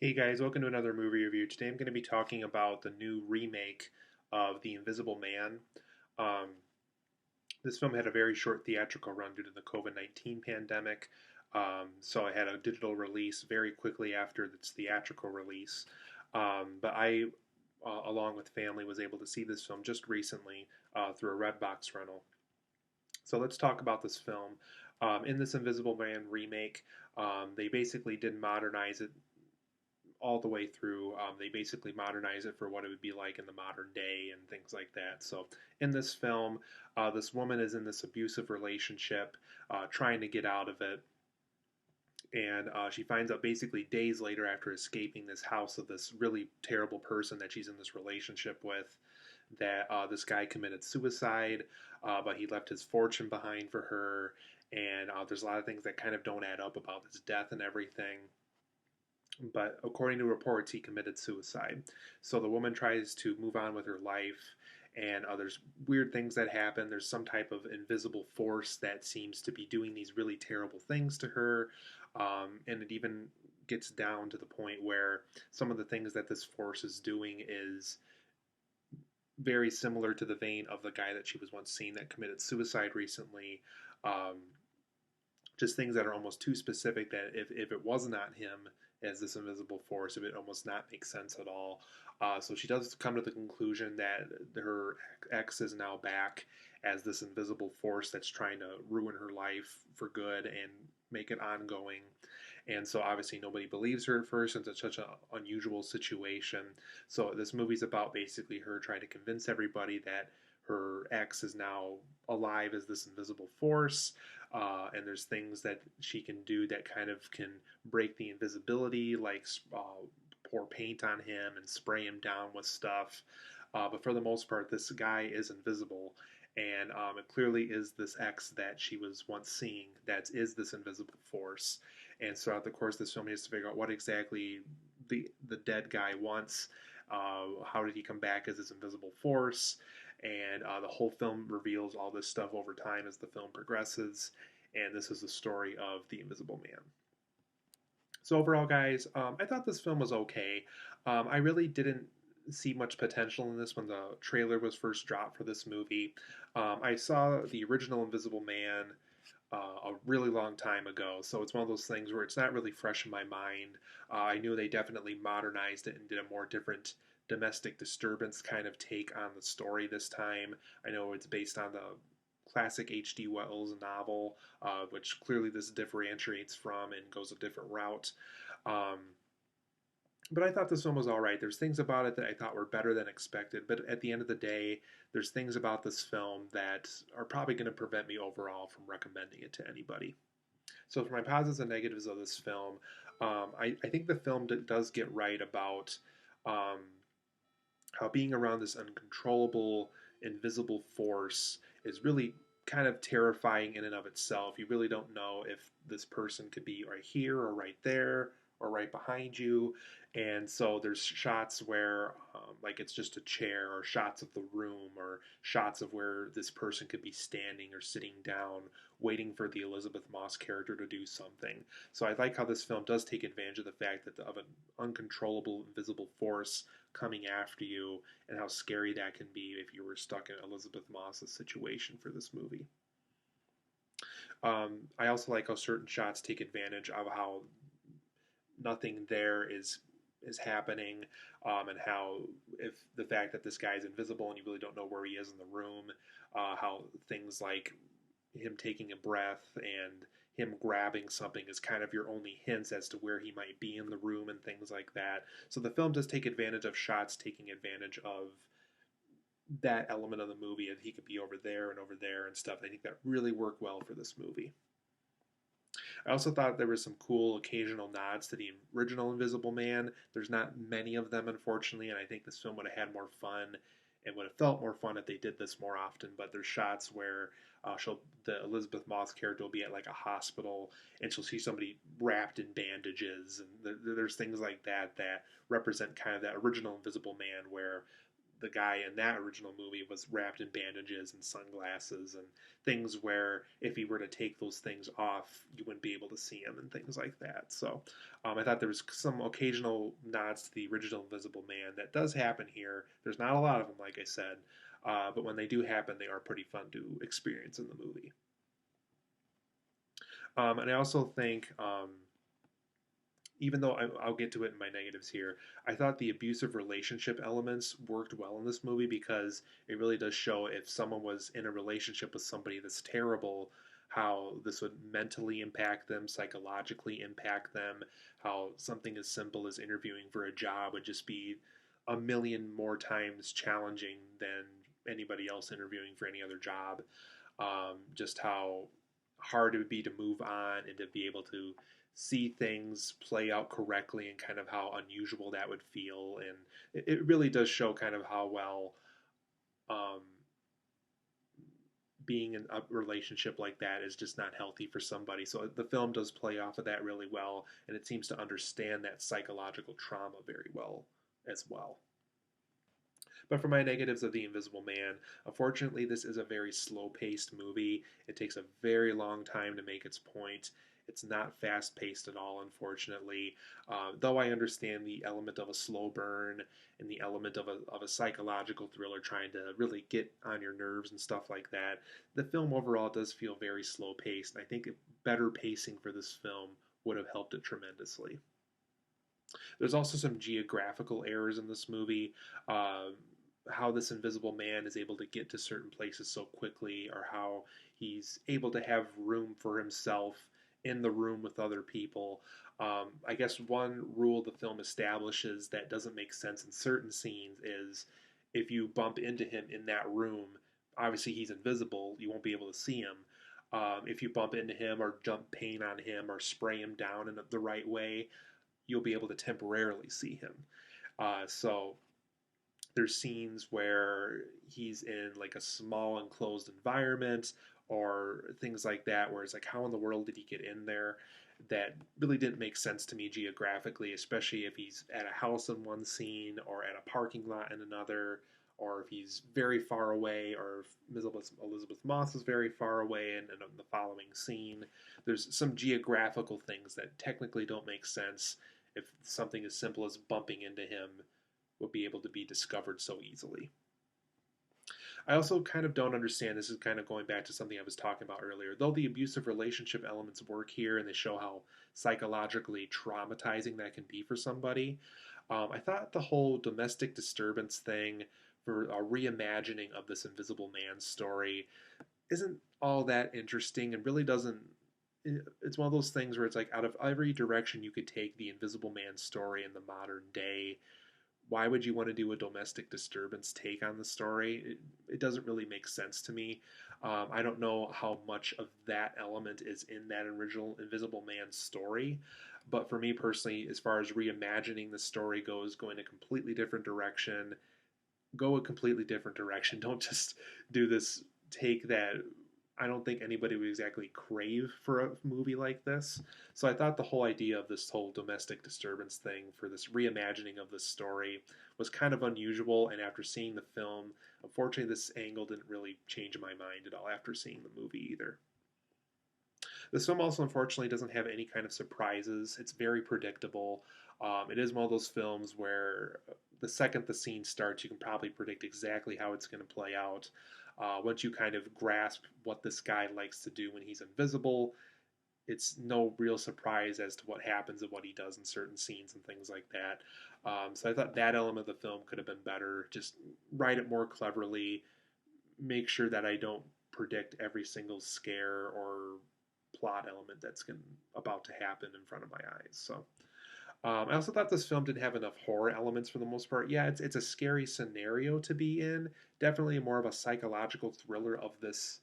Hey guys, welcome to another movie review. Today I'm going to be talking about the new remake of The Invisible Man. Um, this film had a very short theatrical run due to the COVID-19 pandemic, so I had a digital release very quickly after its theatrical release. But I, along with family, was able to see this film just recently through a Redbox rental. So let's talk about this film. In this Invisible Man remake, they basically did modernize it all the way through. They basically modernize it for what it would be like in the modern day and things like that. So in this film, this woman is in this abusive relationship, trying to get out of it. And she finds out basically days later after escaping this house of this really terrible person that she's in this relationship with that this guy committed suicide, but he left his fortune behind for her. And there's a lot of things that kind of don't add up about his death and everything, but according to reports, he committed suicide. So the woman tries to move on with her life, and there's weird things that happen. There's some type of invisible force that seems to be doing these really terrible things to her, and it even gets down to the point where some of the things that this force is doing is very similar to the vein of the guy that she was once seeing that committed suicide recently. Um, just things that are almost too specific that if it was not him as this invisible force, it would almost not make sense at all. So she does come to the conclusion that her ex is now back as this invisible force that's trying to ruin her life for good and make it ongoing. And so obviously nobody believes her at first since it's such an unusual situation. So this movie's about basically her trying to convince everybody that her ex is now alive as this invisible force, and there's things that she can do that kind of can break the invisibility, like pour paint on him and spray him down with stuff. But for the most part, this guy is invisible, and it clearly is this ex that she was once seeing that is this invisible force. And so throughout the course of this film, he has to figure out what exactly the dead guy wants. How did he come back as this invisible force? And the whole film reveals all this stuff over time as the film progresses. And this is the story of the Invisible Man. So overall, guys, I thought this film was okay. I really didn't see much potential in this when the trailer was first dropped for this movie. I saw the original Invisible Man a really long time ago, so it's one of those things where it's not really fresh in my mind. I knew they definitely modernized it and did a more different domestic disturbance kind of take on the story this time. I know it's based on the classic H.G. Wells novel, which clearly this differentiates from and goes a different route. Um, but I thought this film was all right. There's things about it that I thought were better than expected, but at the end of the day, there's things about this film that are probably going to prevent me overall from recommending it to anybody. So for my positives and negatives of this film, I think the film does get right about um, how being around this uncontrollable, invisible force is really kind of terrifying in and of itself. You really don't know if this person could be right here or right there or right behind you. And so there's shots where, like, it's just a chair, or shots of the room, or shots of where this person could be standing or sitting down, waiting for the Elizabeth Moss character to do something. So I like how this film does take advantage of the fact that of an uncontrollable, invisible force coming after you, and how scary that can be if you were stuck in Elizabeth Moss's situation for this movie. I also like how certain shots take advantage of how nothing there is happening, and how if the fact that this guy's invisible and you really don't know where he is in the room, how things like him taking a breath and him grabbing something is kind of your only hints as to where he might be in the room and things like that. So the film does take advantage of shots taking advantage of that element of the movie, and he could be over there and stuff. I think that really worked well for this movie. I also thought there was some cool occasional nods to the original Invisible Man. There's not many of them, unfortunately, and I think this film would have had more fun and would have felt more fun if they did this more often. But there's shots where the Elizabeth Moss character will be at like a hospital, and she'll see somebody wrapped in bandages, and there's things like that that represent kind of that original Invisible Man, where the guy in that original movie was wrapped in bandages and sunglasses and things where if he were to take those things off, you wouldn't be able to see him and things like that. So I thought there was some occasional nods to the original Invisible Man that does happen here. There's not a lot of them, like I said, but when they do happen, they are pretty fun to experience in the movie. And I also think, even though I'll get to it in my negatives here, I thought the abusive relationship elements worked well in this movie because it really does show if someone was in a relationship with somebody that's terrible, how this would mentally impact them, psychologically impact them, how something as simple as interviewing for a job would just be a million more times challenging than anybody else interviewing for any other job. Just how hard it would be to move on and to be able to see things play out correctly and kind of how unusual that would feel. And it really does show kind of how well um, being in a relationship like that is just not healthy for somebody. So the film does play off of that really well, and it seems to understand that psychological trauma very well as well. But for my negatives of The Invisible Man, unfortunately, this is a very slow paced movie. It takes a very long time to make its point. It's not fast paced at all, unfortunately. Though I understand the element of a slow burn and the element of a psychological thriller trying to really get on your nerves and stuff like that, the film overall does feel very slow paced. And I think better pacing for this film would have helped it tremendously. There's also some geographical errors in this movie. How this invisible man is able to get to certain places so quickly, or how he's able to have room for himself in the room with other people. I guess one rule the film establishes that doesn't make sense in certain scenes is if you bump into him in that room, obviously he's invisible, you won't be able to see him. If you bump into him or jump paint on him or spray him down in the right way, you'll be able to temporarily see him. So there's scenes where he's in like a small enclosed environment or things like that where it's like, how in the world did he get in there? That really didn't make sense to me geographically, especially if he's at a house in one scene or at a parking lot in another, or if he's very far away, or if Elizabeth Moss is very far away in the following scene. There's some geographical things that technically don't make sense if something as simple as bumping into him will be able to be discovered so easily. I also kind of don't understand, this is kind of going back to something I was talking about earlier, though the abusive relationship elements work here and they show how psychologically traumatizing that can be for somebody. I thought the whole domestic disturbance thing for a reimagining of this Invisible Man story isn't all that interesting and really doesn't. It's one of those things where it's like out of every direction you could take the Invisible Man story in the modern day, why would you want to do a domestic disturbance take on the story? It doesn't really make sense to me. I don't know how much of that element is in that original Invisible Man story, but for me personally, as far as reimagining the story goes, going a completely different direction, go a completely different direction. Don't just do this take that I don't think anybody would exactly crave for a movie like this. So I thought the whole idea of this whole domestic disturbance thing for this reimagining of this story was kind of unusual. And after seeing the film, unfortunately, this angle didn't really change my mind at all after seeing the movie either. This film also, unfortunately, doesn't have any kind of surprises. It's very predictable. It is one of those films where the second the scene starts, you can probably predict exactly how it's going to play out. Once you kind of grasp what this guy likes to do when he's invisible, it's no real surprise as to what happens and what he does in certain scenes and things like that. So I thought that element of the film could have been better. Just write it more cleverly. Make sure that I don't predict every single scare or plot element that's about to happen in front of my eyes. So I also thought this film didn't have enough horror elements for the most part. Yeah, it's a scary scenario to be in. Definitely more of a psychological thriller of this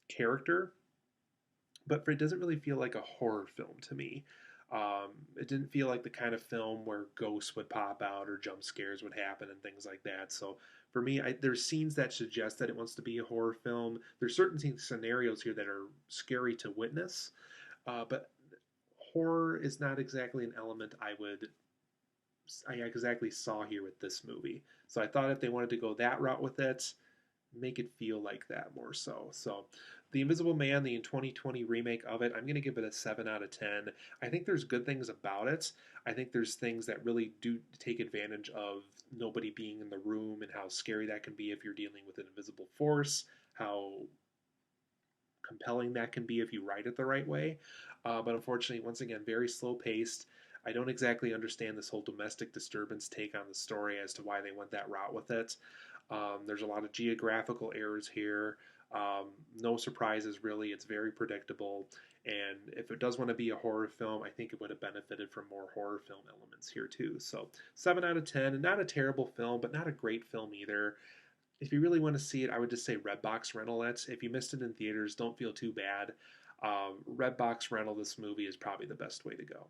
character, but it doesn't really feel like a horror film to me. It didn't feel like the kind of film where ghosts would pop out or jump scares would happen and things like that. So for me, there's scenes that suggest that it wants to be a horror film. There's certain scenarios here that are scary to witness, but horror is not exactly an element I would exactly saw here with this movie. So I thought if they wanted to go that route with it, make it feel like that more so. So, The Invisible Man, the 2020 remake of it, I'm going to give it a 7 out of 10. I think there's good things about it. I think there's things that really do take advantage of nobody being in the room and how scary that can be if you're dealing with an invisible force, how compelling that can be if you write it the right way. But unfortunately, once again, very slow paced. I don't exactly understand this whole domestic disturbance take on the story as to why they went that route with it. There's a lot of geographical errors here. No surprises, really. It's very predictable. And if it does want to be a horror film, I think it would have benefited from more horror film elements here, too. So, 7 out of 10. And not a terrible film, but not a great film either. If you really want to see it, I would just say Redbox rental it. If you missed it in theaters, don't feel too bad. Redbox rental this movie is probably the best way to go.